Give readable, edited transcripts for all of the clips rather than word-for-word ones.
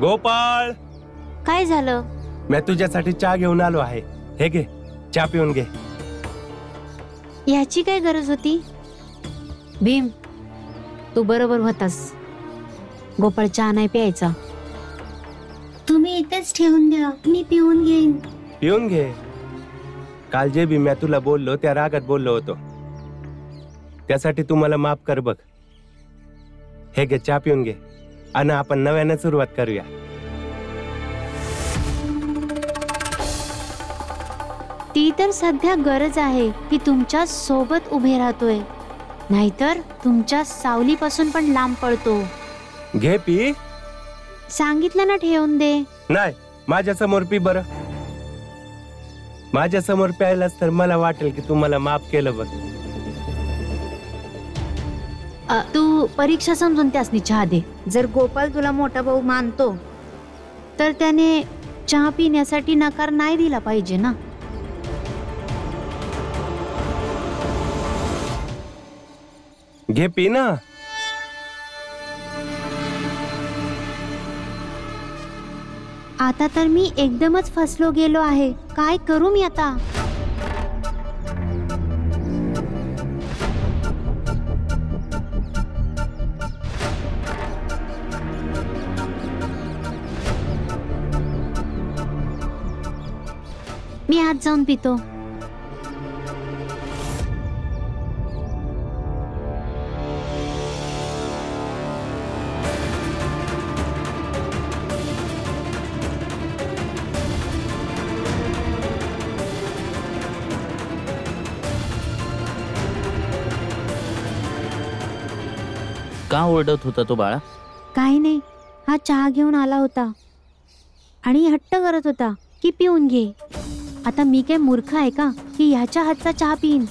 गोपाळ, काय झालं? मी तुझ्यासाठी चहा घेऊन आलो आहे. हे घे, चहा पिऊन घे. याची काय गरज होती? भीम, तू बरोबर होतास. गोपाळ चहा नाही प्यायचा. तुम्ही इथेच ठेवून द्या, मी पिऊन घेईन. पिऊन घे. काल जे बी मी तुला बोललो त्या रागात बोललो होतो, त्यासाठी तू मला माफ कर बघ. हे घे, चहा पिऊन घे आणि आपण नव्याने सुरुवात करूया. ती तर सध्या गरज आहे की तुमच्या सोबत उभे राहतोय, नाहीतर तुमच्या सावलीपासून पण लांब पडतो. घे पी. सांगितलं ना ठेवून दे. नाही, माझ्या समोर पी बरं. माझ्या समोर प्यायलास तर मला वाटेल की तू मला माफ केलं बघ. तू परीक्षा समजून त्यासनी चहा दे. जर गोपाल तुला मोठा भाऊ मानतो तर त्याने चहा पिण्यासाठी नकार नाही दिला पाहिजे ना. घे पी ना. आता तर मी एकदमच फसलो गेलो आहे. काय करू मी आता? मी आज जाऊन पितो. का ओरडत होता तो बाळा? काही नाही, हा चहा घेऊन आला होता आणि हट्ट करत होता की पिऊन घे. आता मी काय मूर्ख आहे का की ह्याच्या हातचा चहा पिईन?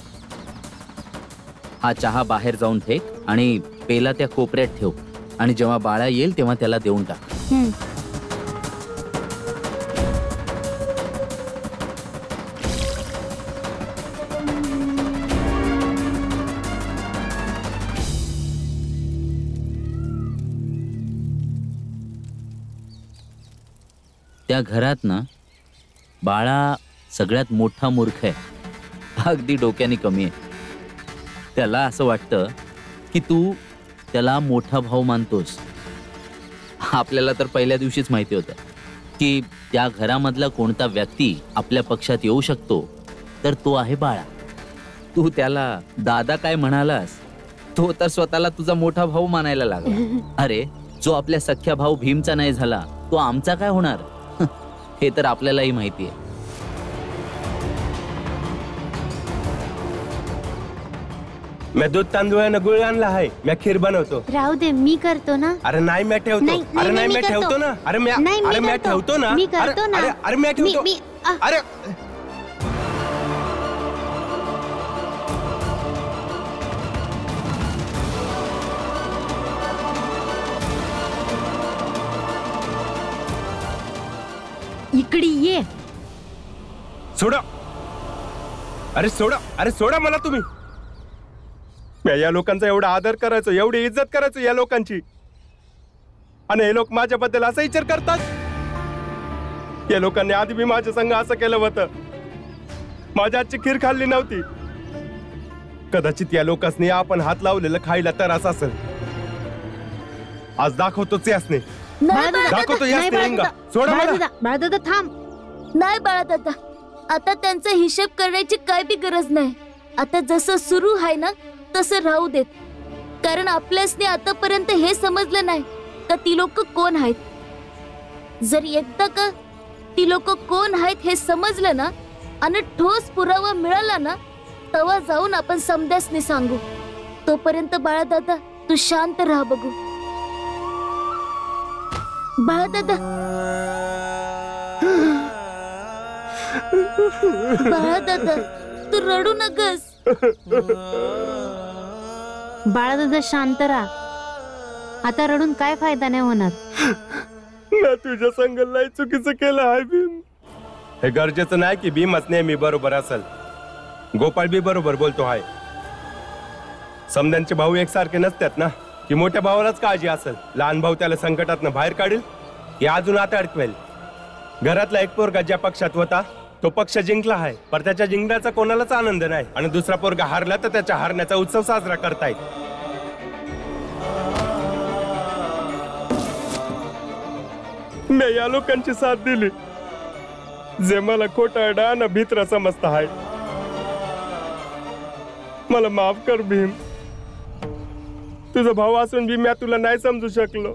हा चहा बाहेर जाऊन फेक आणि पेला त्या कोपऱ्यात ठेव आणि जेव्हा बाळा येईल तेव्हा त्याला देऊन टाक. त्या घरात ना बाळा सगळ्यात मोठा मूर्ख आहे, अगदी डोक्याने कमी आहे. त्याला असं वाटतं की तू त्याला मोठा भाऊ मानतोस. आपल्याला तर पहिल्या दिवशीच माहिती होतं की त्या घरामधला कोणता व्यक्ती आपल्या पक्षात येऊ शकतो तर तो आहे बाळा. तू त्याला दादा काय म्हणालास, तो तर स्वतःला तुझा मोठा भाऊ मानायला लागला. अरे, जो आपल्या सख्या भाऊ भीमचा नाही झाला तो आमचा काय होणार हे तर आपल्यालाही माहिती आहे. मी दूध तांदूळानं गुळ आणला आहे. मी खीर बनवतो. राहू दे, मी करतो ना. अरे नाही, मी ठेवतो. अरे नाही, मी ठेवतो ना. अरे मी ठेवतो ना. मी करतो ना. अरे मी ठेवतो. अरे इकडे ये. सोडा. अरे सोडा. अरे सोडा मला तुम्ही. मी या लोकांचा एवढा आदर करायचो, एवढी इज्जत करायचो या लोकांची, आणि हे लोक माझ्याबद्दल असा विचार करतात. या लोकांनी आधी मी माझ्या संग असं केलं होतं. माझ्या आजची खीर खाल्ली नव्हती. कदाचित या लोकांनी आपण हात लावलेलं खायला तर असं असेल. आज दाखवतोच यासने. दाखवतो यासने. सोडा मला. बाळदादा थांब. नाही बाळादादा, आता त्यांचा हिशेब करण्याची काय बी गरज नाही. आता जसं सुरू आहे ना तसं राहू देत. कारण आपल्यासने आतापर्यंत हे समजलं नाही का ती लोक कोण आहेत. जर एकदा का ती लोक कोण आहेत हे समजलं ना आणि ठोस पुरावा मिळाला ना तेव्हा जाऊन आपण समद्यासने सांगू. तोपर्यंत बाळादादा तू शांत राहा बघू. बाळादादा, बाळादादा तू रडू नकस. बाळादादा शांत राहा. आता रडून काय फायदा नाही होणार. मी तुझ्या संग लय चुकीचं केलं आहे भीम. हे गरजेचं नाही की भीमच नेहमी बरोबर असेल. गोपाळ बी बरोबर बोलतो आहे. समद्यांचे भाऊ एकसारखे नसतात ना, की मोठ्या भावालाच काळजी असेल, लहान भाऊ त्याला संकटातनं बाहेर काढील. हे अजून आता अडकवेल. घरातला एक पोरगा ज्या पक्षात होता तो पक्ष जिंकला आहे, पण त्याच्या जिंकण्याचा कोणालाच आनंद नाही. आणि दुसरा पोरगा हारला तर त्याच्या हारण्याचा उत्सव साजरा करतायत. मी या लोकांची साथ दिली जे मला खोटारडा न भित्रा समजता आहे. मला माफ कर भीम. तुझा भाऊ असून भी मी तुला नाही समजू शकलो.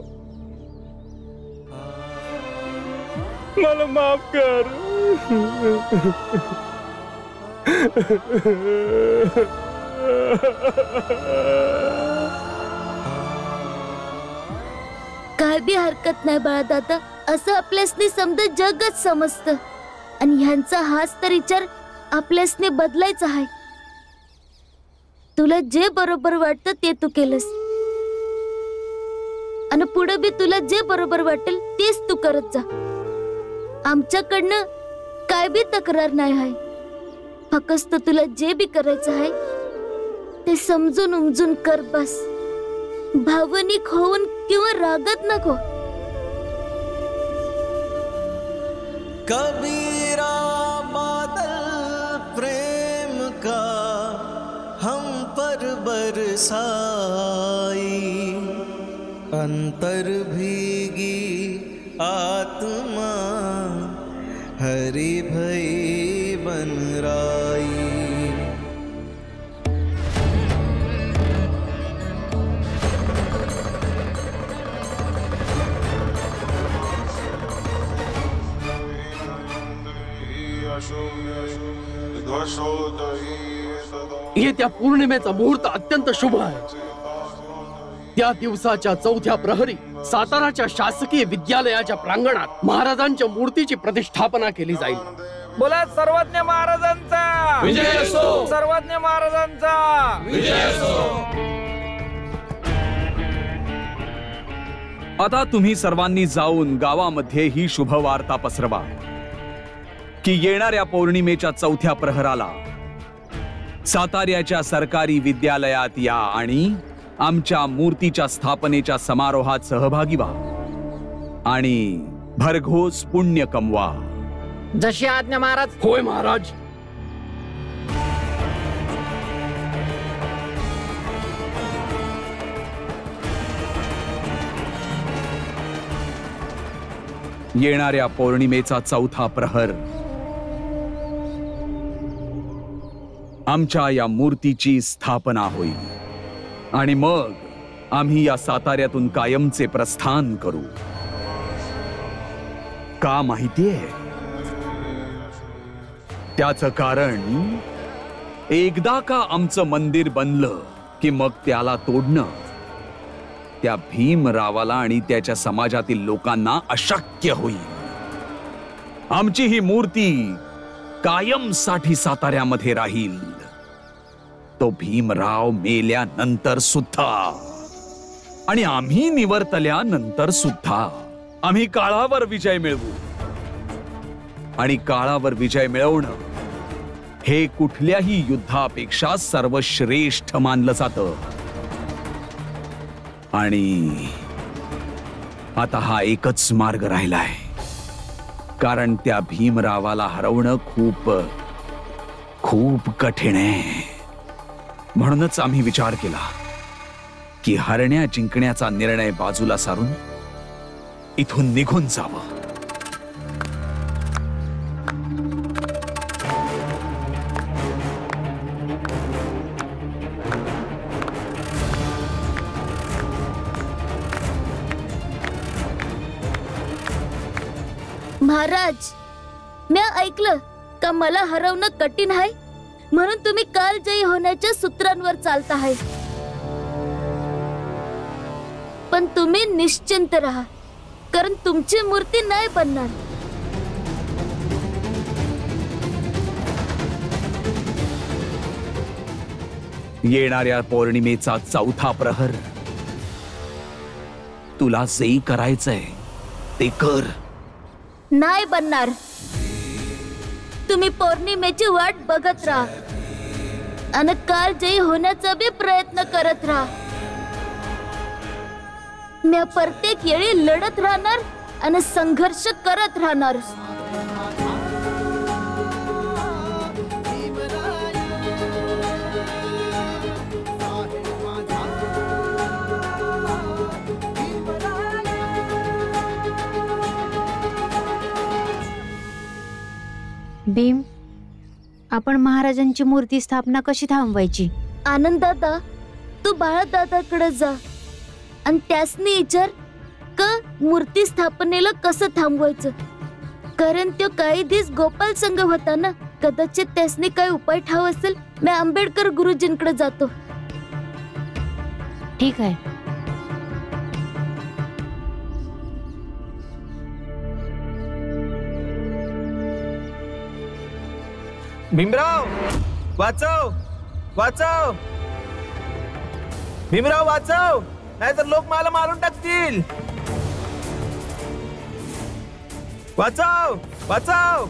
मला माफ कर. काय बी हरकत नाही बाळादादा. असं आपल्यासनी समजा जगच समजतं आणि ह्यांचा हाच तर विचार आपल्यासनी बदलायचा आहे. तुला जे बरोबर वाटतं ते तू केलंस आणि पुढे बी तुला जे बरोबर वाटेल तेच तू करत जा. आमच्याकडनं काय बी तक्रार नाही आहे. फक्त तुला जे बी करायचं आहे ते समजून उमजून कर बस. भावनिक होऊन किंवा रागत नको. कबीरा बादल प्रेम का हम पर बरसाई, अंतर भीगी आत्मा हरि भई बन राई. येत्या पौर्णिमेचा मुहूर्त अत्यंत शुभ आहे. त्या दिवसाच्या चौथ्या प्रहरी साताराच्या शासकीय विद्यालयाच्या प्रांगणात महाराजांच्या मूर्तीची प्रतिष्ठापना केली जाईल. बोला सर्वज्ञ महाराजांचा विजय असो. सर्वज्ञ महाराजांचा विजय असो. आता तुम्ही सर्वांनी जाऊन गावामध्ये ही शुभ वार्ता पसरवा की येणाऱ्या पौर्णिमेच्या चौथ्या प्रहराला साताऱ्याच्या सरकारी विद्यालयात या आणि आमच्या मूर्तीच्या स्थापनेच्या समारोहात सहभागी व्हा आणि भरघोस पुण्य कमवा. जशी आज्ञा महाराज. होय महाराज. येणाऱ्या पौर्णिमेचा चौथा प्रहर आमच्या या मूर्तीची स्थापना होईल आणि मग आम्ही या साताऱ्यातून कायमचे प्रस्थान करू. का माहितीये? त्याचं कारण एकदा का आमचं मंदिर बनलं की मग त्याला तोडणं त्या भीमरावाला आणि त्याच्या समाजातील लोकांना अशक्य होईल. आमची ही मूर्ती कायमसाठी साताऱ्यामध्ये राहील. तो भीमराव मेल्यानंतर सुद्धा आणि आम्ही निवर्तल्यानंतर सुद्धा आम्ही काळावर विजय मिळवू. आणि काळावर विजय मिळवणं हे कुठल्याही युद्धापेक्षा सर्वश्रेष्ठ मानलं जातं. आणि आता हा एकच मार्ग राहिलाय, कारण त्या भीमरावाला हरवणं खूप खूप कठीण आहे. म्हणूनच आम्ही विचार केला की हरण्या जिंकण्याचा निर्णय बाजूला सारून इथून निघून जावं. महाराज, मी ऐकलं का मला हरवणं कठीण आहे म्हणून तुम्ही कालजयी होण्याच्या सूत्रांवर चालताय. पण तुम्ही निश्चिंत राहा, कारण तुमची मूर्ती नाही बनणार. येणाऱ्या पौर्णिमेचा चौथा प्रहर तुला जे करायचंय ते कर. नाही बनणार. तुम्ही पौर्णिमेची वाट बघत राहा आणि कालजयी होण्याचा बी प्रयत्न करत राहा. मी प्रत्येक वेळी लढत राहणार आणि संघर्ष करत राहणार. भीम, आपण महाराजांची मूर्ती स्थापना कशी थांबवायची? आनंद दादा, तू बाळा दादाकडे जा आणि त्यासनी विचार का मूर्ती स्थापनेला कसं थांबवायचं. कारण तो काही दिवस गोपाल संघ होता ना, कदाचित त्यासनी काही उपाय ठाव असेल. मी आंबेडकर गुरुजींकडे जातो. ठीक आहे. भीमराव वाचव, वाचव भीमराव, वाचव, नाहीतर लोक मला मारून टाकतील. वाचव, वाचव,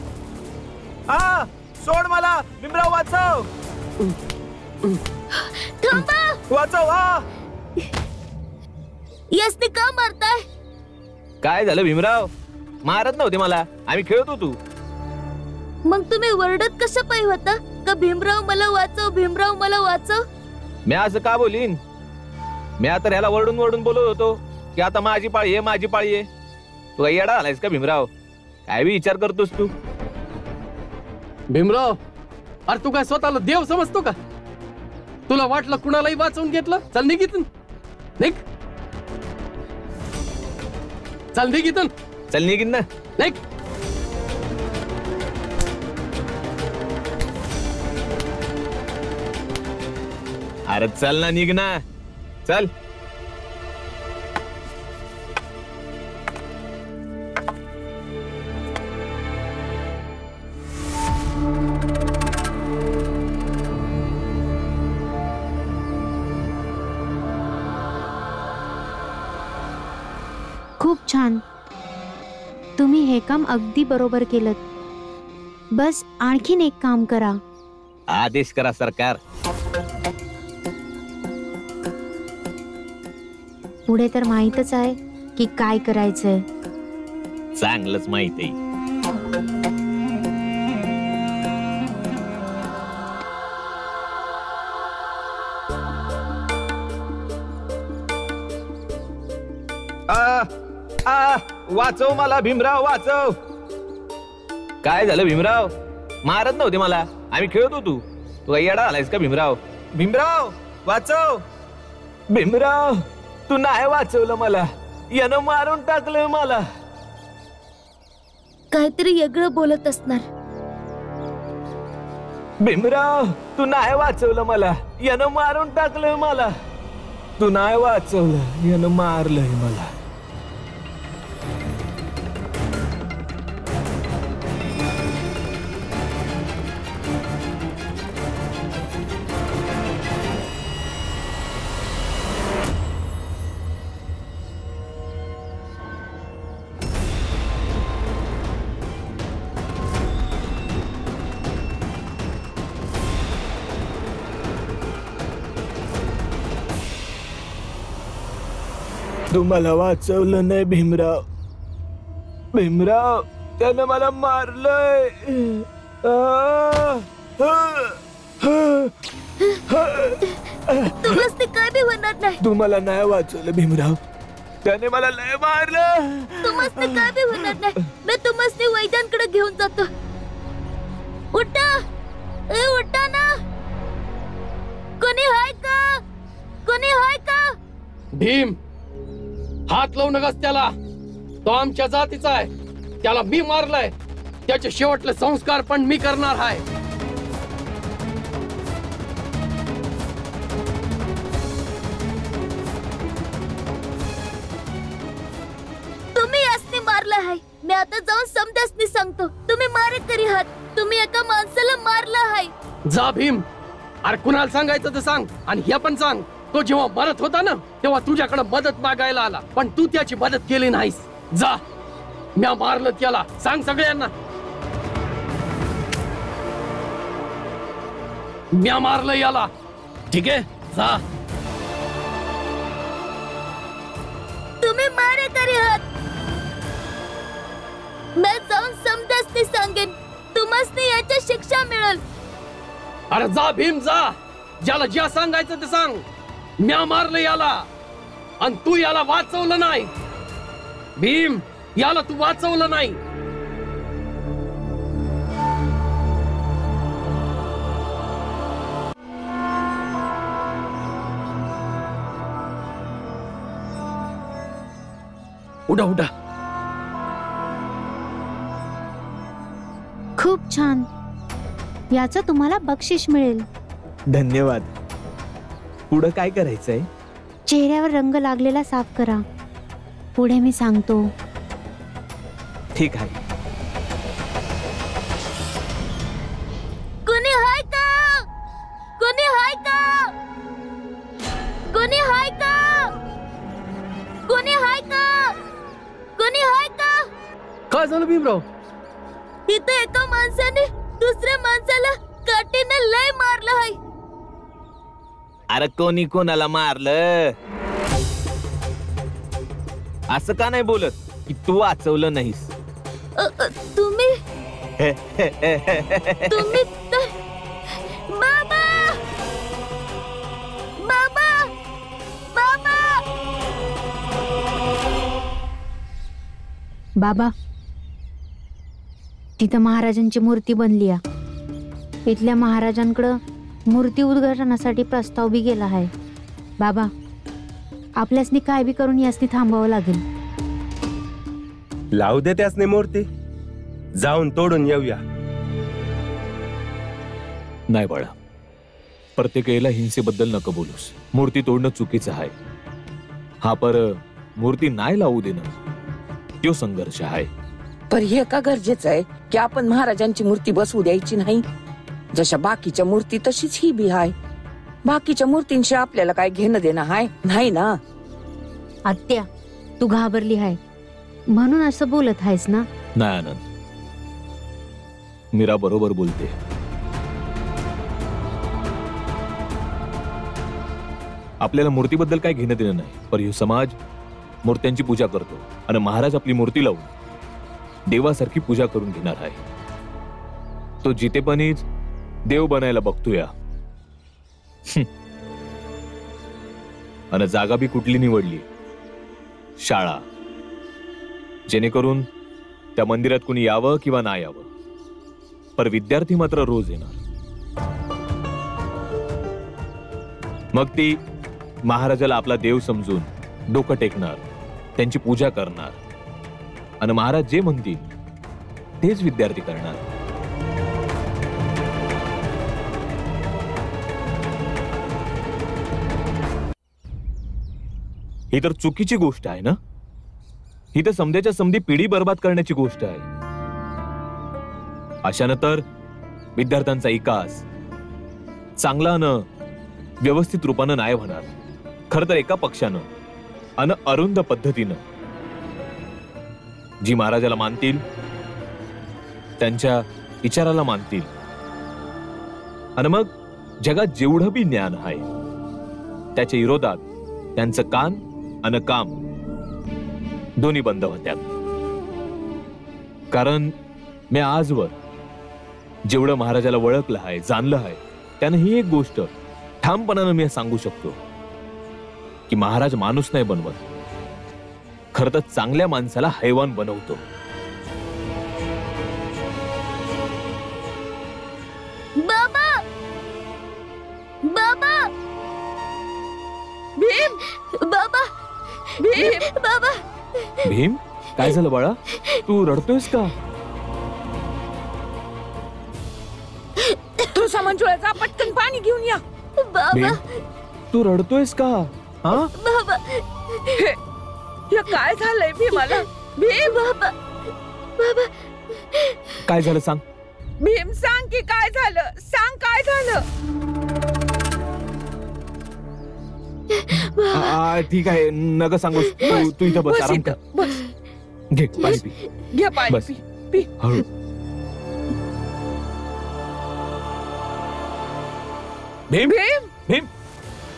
हा सोड मला. भीमराव वाचव, थांबा. वाचव. हा यासनी का मारताय? काय झालं भीमराव? मारत नव्हते मला, आम्ही खेळत होतो. मग तुम्ही वरडत कशा पायी होता का भीमराव मला वाचव, भीमराव मला वाचव? मी असं का बोलीन? मी आता ह्याला वरडून वरडून बोलत होतो की आता माझी पाळी आहे, माझी पाळी आहे. तू काही येडा आलायस का भीमराव? काय बी विचार करतोस तू? भीमराव, अरे तू काय स्वतःला देव समजतो का? तुला वाटलं कुणालाही वाचवून घेतलं? चल निघ इथून, निघ. चल निघ इथून, चल निघीन ना. निघ. अरे चल ना, निघ ना, चल. खूप छान. तुम्ही हे काम अगदी बरोबर केलं. बस आणखीन एक काम करा. आदेश करा सरकार. पुढे तर माहीतच आहे की काय करायचंय. चांगलंच माहित आहे. वाचव मला भीमराव, वाचव. काय झालं भीमराव? मारत नव्हते मला, आम्ही खेळत होतो. तू काही येडा आलायस का भीमराव? भीमराव वाचव. भीमराव, तू नाही वाचवलं मला, यानं मारून टाकलं मला. काहीतरी वेगळं बोलत असणार. भीमराव, तू नाही वाचवलं मला, यानं मारून टाकलं मला. तू नाही वाचवलं, यानं मारलंय मला. तू मला वाचवलं नाही भीमराव. भीमराव, त्यानं मला मारलंय. तुलाच ते काय बी होणार नाही. तू मला नाही वाचवलं भीमराव, त्याने मला लय मारलं. तुमस ते काय बी होणार नाही. मी तुमस ते वैद्यांकडे घेऊन जातो. उठा, उठा ना. कोणी हाय का? कोणी हाय का? भीम, हात लावू नकास त्याला. तो आमच्या जातीचा आहे. त्याला मी मारलाय. त्याचे शेवटले संस्कार पण मी करणार आहे. तुम्ही यासनी मारला आहे. मी आता जाऊन समद्यासनी सांगतो. तुम्ही मारेकरी आहात. तुम्ही एका माणसाला मारला आहे. जा भीम. अरे कुणाला सांगायचं तर सांग. आणि हे पण सांग, तो जेव्हा मरत होता ना, तेव्हा तुझ्याकडे मदत मागायला आला, पण तू त्याची मदत केली नाहीस. जा, म्या मारलं त्याला. सांग सगळ्यांना, म्या मारलं याला. ठीक आहे, जा. तुम्ही मारेकरी आहात. मी जाऊन समजाच सांगेन, तुम्हाला याची शिक्षा मिळेल. अरे जा भीम जा, ज्याला ज्या सांगायचं ते सांग. म्या मारलं याला आणि तू याला वाचवलं नाही. भीम, याला तू वाचवलं नाही. उडा उडा. खूप छान. याचं तुम्हाला बक्षीस मिळेल. धन्यवाद. पुढं काय करायचंय? चेहऱ्यावर रंग लागलेला साफ करा. पुढे मी सांगतो. ठीक आहे. कोणी हाय का? कोणी हाय का? कोणी हाय का? कोणी हाय का? कोणी हाय का? काय झालं भीमराव? इथे एका माणसाने दुसऱ्या माणसाला काठीने लय मारलं आहे. अरे कोणी कोणाला मारलं? असं का नाही बोलत की तू वाचवलं नाहीस? तुम्ही तुम्ही तर बाबा बाबा बाबा बाबा, तिथं महाराजांची मूर्ती बनली आहे. इथल्या महाराजांकडं मूर्ती उद्घाटनासाठी प्रस्ताव बी गेला आहे. बाबा, आपल्यासनी काय बी करून यासनी थांबावं लागेल. लावू दे त्यासने मूर्ती, जाऊन तोडून येऊया. नाही बाळा, प्रत्येक वेळेला हिंसेबद्दल नको बोलूस. मूर्ती तोडणं चुकीचं आहे. हा पर मूर्ती नाही लावू देणं तो संघर्ष आहे. पर हे का गरजेचं आहे की आपण महाराजांची मूर्ती बसवू द्यायची नाही? जशा बाकीच्या मूर्ती तशीच ही बी आहे. बाकीच्या मूर्तींशी आपल्याला काय घेणं देणं आहे नाही ना? आत्या, तू घाबरली आहे म्हणून असं बोलत आहेस ना? नाही आनंद, मीरा बरोबर बोलते. आपल्याला मूर्तीबद्दल काय घेणं देणं नाही, पर हे समाज मूर्त्यांची पूजा करतो आणि महाराज आपली मूर्ती लावून देवासारखी पूजा करून घेणार आहे. तो जितेपणीच देव बनायला बघतोय. आणि जागा बी कुठली निवडली? शाळा, जेणेकरून त्या मंदिरात कुणी यावं किंवा नाही यावं, पर विद्यार्थी मात्र रोज येणार. मग ती महाराजाला आपला देव समजून डोकं टेकणार, त्यांची पूजा करणार आणि महाराज जे म्हणतील तेच विद्यार्थी करणार. ही तर चुकीची गोष्ट आहे ना? ही तर समध्याच्या समधी पिढी बर्बाद करण्याची गोष्ट आहे. अशानं तर विद्यार्थ्यांचा विकास चांगला न व्यवस्थित रूपानं नाही होणार. खर तर एका पक्षानं अन अरुंद पद्धतीनं जी महाराजाला मानतील, त्यांच्या विचाराला मानतील आणि मग जगात जेवढं बी ज्ञान आहे त्याच्या विरोधात त्यांचं कान आणि काम दोन्ही बंद होत्यात. कारण मी आजवर जेवढं महाराजाला ओळखलं आहे, जाणलं आहे, त्यानं ही एक गोष्ट ठामपणानं मी सांगू शकतो की महाराज माणूस नाही बनवत, खरं तर चांगल्या माणसाला हैवान बनवतो. बाबा बाबा भीम बाबा भीम बाबा. भीम, काय झालं बाळा? तू रडतोयस का? तू समंजुळाचा पटकन पाणी घेऊन या. बाबा, भीम, तू रडतोयस का? हा बाबा, हे काय झालंय भीमाला? भीम बाबा बाबा काय झालं सांग. भीम, सांग की काय झालं? सांग काय झालं? ठीक आहे, नका सांगू. तू इथं बस, बस आराम इथं, कर. बस. घे पाणी पी. घे पाणी बस. P, P. हळू. भीम भीम भीम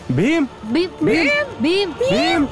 भीम भीम भीम भीम भीम